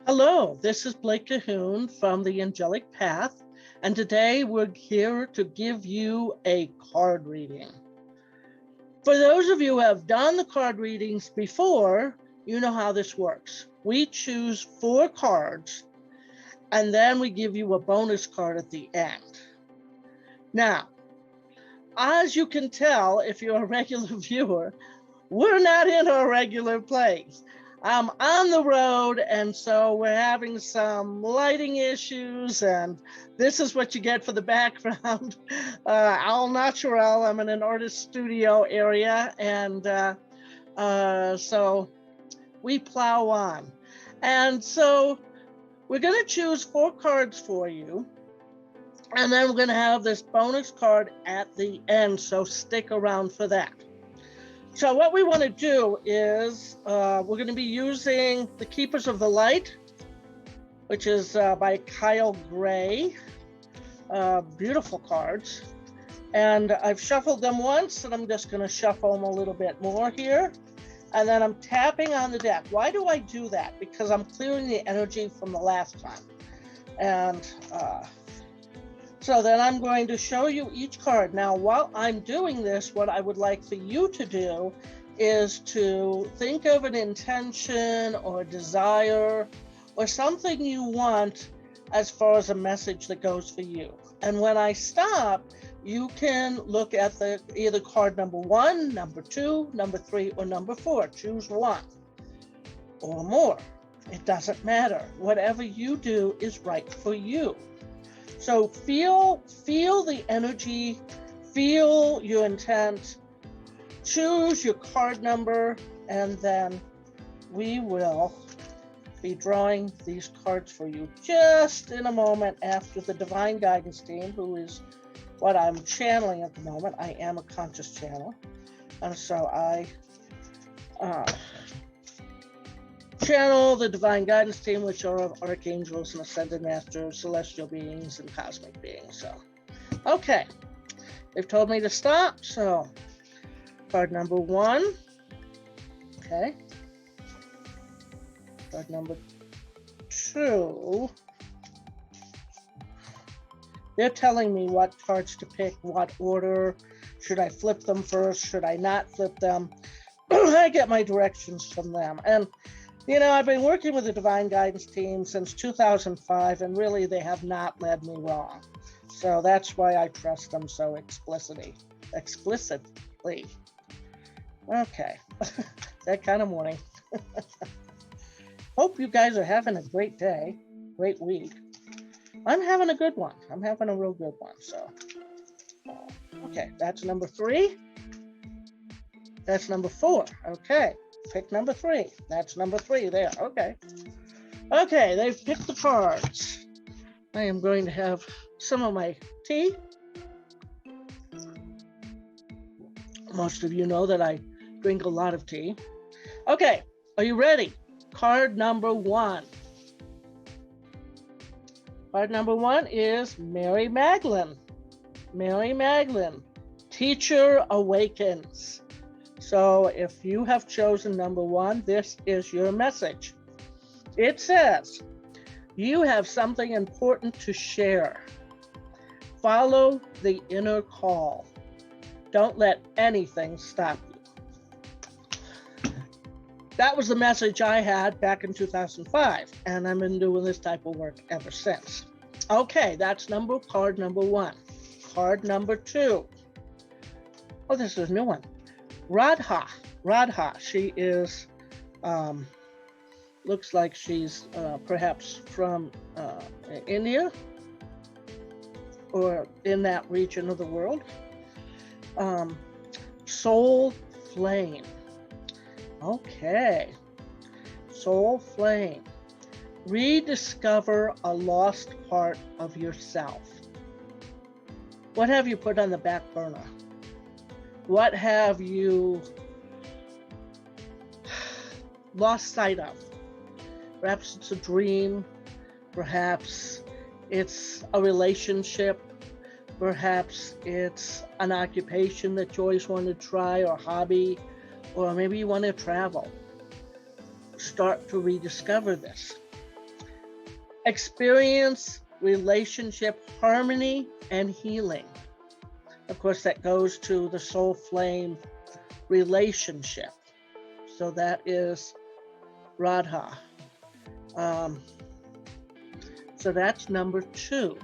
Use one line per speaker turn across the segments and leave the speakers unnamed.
Hello, this is Blake Cahoon from the Angelic Path, and today we're here to give you a card reading. For those of you who have done the card readings before, you know how this works. We choose 4 cards, and then we give you a bonus card at the end. Now, as you can tell, if you're a regular viewer, we're not in our regular place. I'm on the road, and so we're having some lighting issues, and this is what you get for the background. Al natural. I'm in an artist studio area, and so we plow on. And so we're going to choose 4 cards for you, and then we're going to have this bonus card at the end, so stick around for that. So what we want to do is we're going to be using The Keepers of the Light, which is by Kyle Gray. Beautiful cards. And I've shuffled them once, and I'm just going to shuffle them a little bit more here. And then I'm tapping on the deck. Why do I do that? Because I'm clearing the energy from the last time. And so then I'm going to show you each card. Now, while I'm doing this, what I would like for you to do is to think of an intention or desire or something you want as far as a message that goes for you. And when I stop, you can look at either card number 1, number 2, number 3, or number 4. Choose one or more. It doesn't matter. Whatever you do is right for you. So feel the energy, feel your intent, choose your card number, and then we will be drawing these cards for you just in a moment after the Divine Guidance team, who is what I'm channeling at the moment. I am a conscious channel, and so I channel the Divine Guidance team, which are archangels and ascended masters, celestial beings, and cosmic beings. So, okay, they've told me to stop. So, card number 1. Okay. Card number 2. They're telling me what cards to pick, what order. Should I flip them first? Should I not flip them? I get my directions from them. And you know, I've been working with the Divine Guidance team since 2005, and really they have not led me wrong. So that's why I trust them so explicitly. Okay, that kind of morning. Hope you guys are having a great day, great week. I'm having a good one. I'm having a real good one. So, okay, that's number 3. That's number 4. Okay. Pick number 3. That's number 3 there. Okay. Okay, they've picked the cards. I am going to have some of my tea. Most of you know that I drink a lot of tea. Okay, are you ready? Card number 1. Card number 1 is Mary Magdalene. Mary Magdalene, Teacher Awakens. So if you have chosen number 1, this is your message. It says, you have something important to share. Follow the inner call. Don't let anything stop you. That was the message I had back in 2005, and I've been doing this type of work ever since. Okay, that's card number 1. Card number 2. Oh, this is a new one. Radha, she is, looks like she's perhaps from India or in that region of the world. Soul Flame. Okay, Soul Flame. Rediscover a lost part of yourself. What have you put on the back burner? What have you lost sight of? Perhaps it's a dream. Perhaps it's a relationship. Perhaps it's an occupation that you always wanted to try, or hobby, or maybe you want to travel. Start to rediscover this. experience relationship harmony and healing. Of course, that goes to the soul flame relationship. So that is Radha. So that's number 2.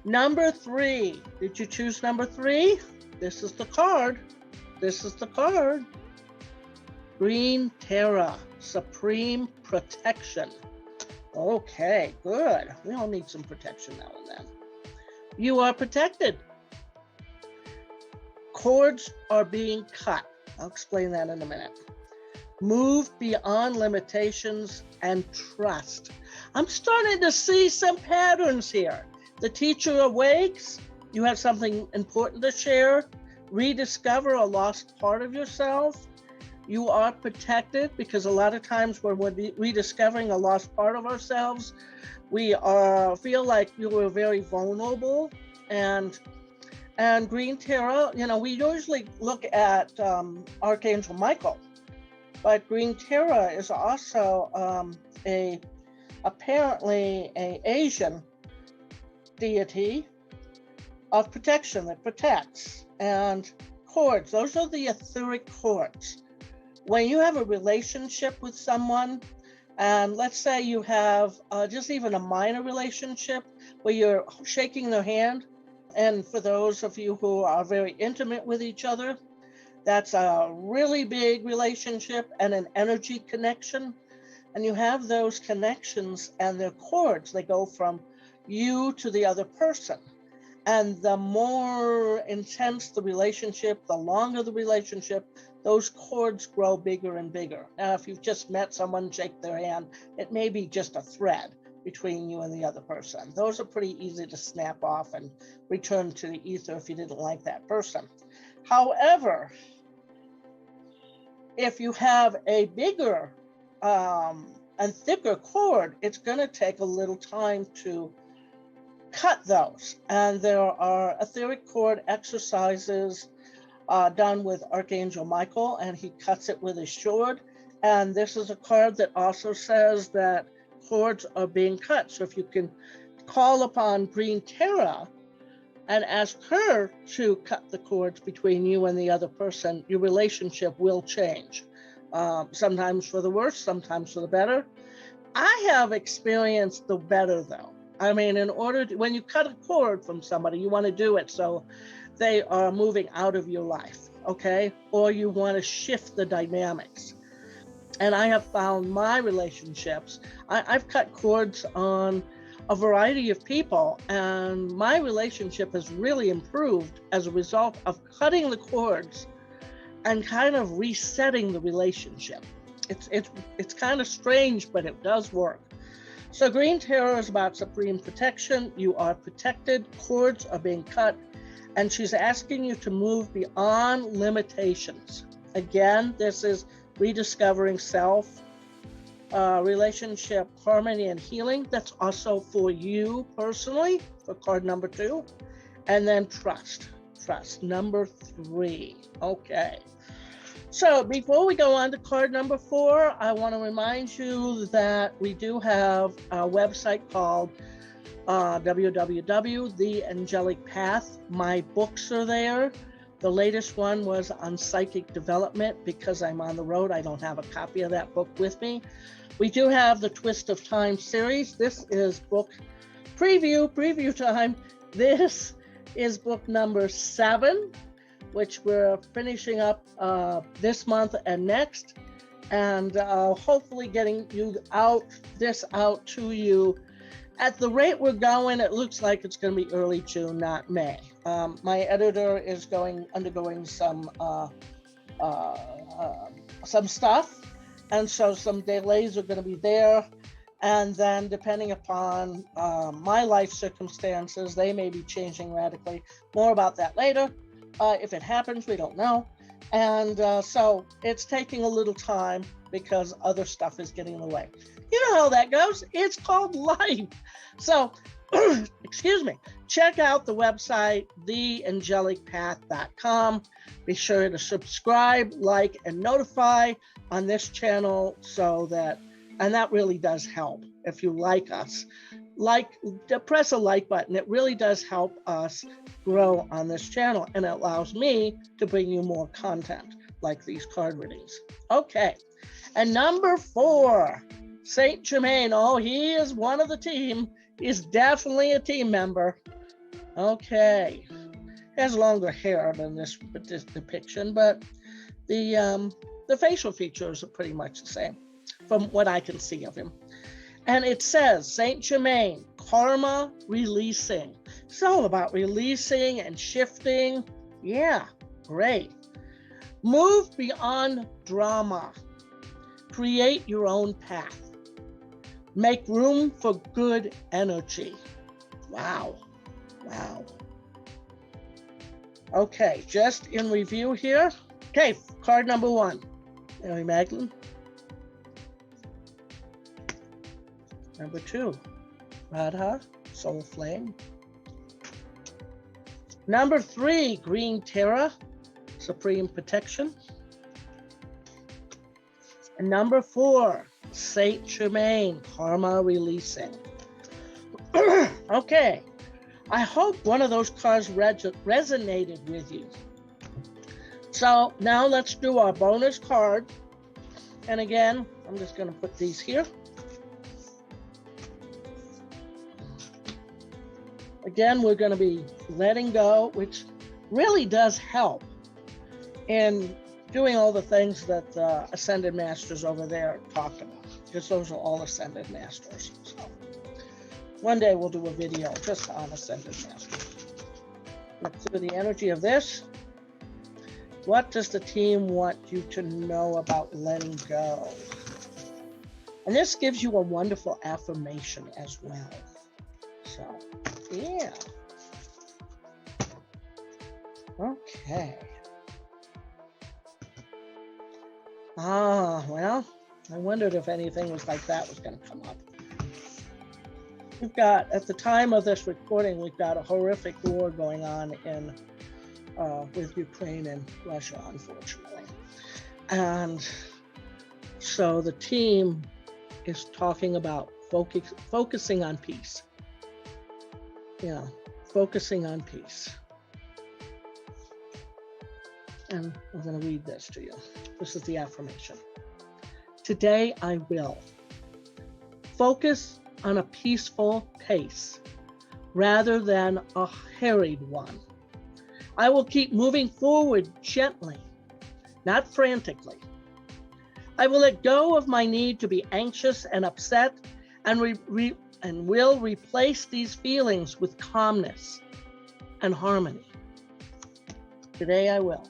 Number 3. Did you choose number 3? This is the card. This is the card. Green Terra, Supreme Protection. Okay, good. We all need some protection now and then. You are protected. Cords are being cut. I'll explain that in a minute. Move beyond limitations and trust. I'm starting to see some patterns here. The teacher awakes. You have something important to share. Rediscover a lost part of yourself. You are protected, because a lot of times when we're rediscovering a lost part of ourselves, we feel like we were very vulnerable. And Green Terra, we usually look at Archangel Michael, but Green Terra is also apparently an Asian deity of protection that protects. And cords, those are the etheric cords. When you have a relationship with someone, and let's say you have just even a minor relationship where you're shaking their hand, and for those of you who are very intimate with each other, that's a really big relationship and an energy connection. And you have those connections and their cords, they go from you to the other person. And the more intense the relationship, the longer the relationship, those cords grow bigger and bigger. Now, if you've just met someone, shake their hand, it may be just a thread between you and the other person. Those are pretty easy to snap off and return to the ether if you didn't like that person. However, if you have a bigger and thicker cord, it's going to take a little time to cut those. And there are etheric cord exercises done with Archangel Michael, and he cuts it with his sword. And this is a card that also says that cords are being cut. So if you can call upon Green Terra and ask her to cut the cords between you and the other person, your relationship will change. Sometimes for the worse, sometimes for the better. I have experienced the better, though. I mean, when you cut a cord from somebody, you want to do it so they are moving out of your life, okay? Or you want to shift the dynamics. And I have found my relationships, I've cut cords on a variety of people, and my relationship has really improved as a result of cutting the cords and kind of resetting the relationship. It's kind of strange, but it does work. So Green Terror is about supreme protection. You are protected, cords are being cut, and she's asking you to move beyond limitations. Again, this is rediscovering self, relationship, harmony, and healing. That's also for you personally, for card number 2. And then trust, number 3. Okay. So before we go on to card number 4, I want to remind you that we do have a website called The Angelic Path. My books are there. The latest one was on psychic development. Because I'm on the road, I don't have a copy of that book with me. We do have the Twist of Time series. This is book preview time. This is book number 7, which we're finishing up this month and next, and hopefully getting this out to you. At the rate we're going, it looks like it's going to be early June, not May. My editor is undergoing some stuff, and so some delays are going to be there. And then depending upon my life circumstances, they may be changing radically. More about that later. If it happens, we don't know. And so it's taking a little time because other stuff is getting in the way. You know how that goes. It's called life. So, excuse me, check out the website, theangelicpath.com. Be sure to subscribe, like, and notify on this channel so that And that really does help. If you like us, press a like button. It really does help us grow on this channel, and it allows me to bring you more content like these card readings. Okay, and number 4, Saint Germain. Oh, he is one of the team. He's definitely a team member. Okay, he has longer hair than this depiction, but the facial features are pretty much the same from what I can see of him. And it says, Saint Germain, karma releasing. It's all about releasing and shifting. Yeah, great. Move beyond drama. Create your own path. Make room for good energy. Wow. Wow. Okay, just in review here. Okay, card number 1. Mary Magdalene. Number 2, Radha, Soul Flame. Number 3, Green Terra, Supreme Protection. And number 4, Saint Germain, Karma Releasing. Okay, I hope one of those cards resonated with you. So now let's do our bonus card. And again, I'm just going to put these here. Again, we're going to be letting go, which really does help in doing all the things that the Ascended Masters over there talked about, because those are all Ascended Masters. So one day we'll do a video just on Ascended Masters. Let's do the energy of this. What does the team want you to know about letting go? And this gives you a wonderful affirmation as well. So, yeah. Okay. Well, I wondered if anything was like that was going to come up. We've got, at the time of this recording, we've got a horrific war going on in with Ukraine and Russia, unfortunately. And so the team is talking about focusing on peace. Yeah, focusing on peace. And I'm going to read this to you. This is the affirmation. Today I will focus on a peaceful pace rather than a hurried one. I will keep moving forward gently, not frantically. I will let go of my need to be anxious and upset and will replace these feelings with calmness and harmony. Today I will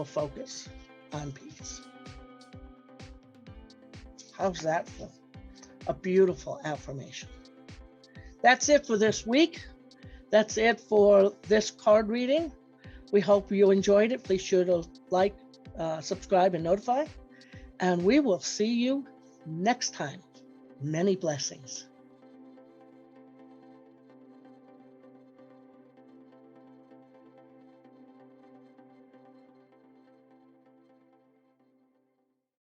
focus on peace. How's that for a beautiful affirmation? That's it for this week. That's it for this card reading. We hope you enjoyed it. Please sure to like, subscribe, and notify. And we will see you next time. Many blessings.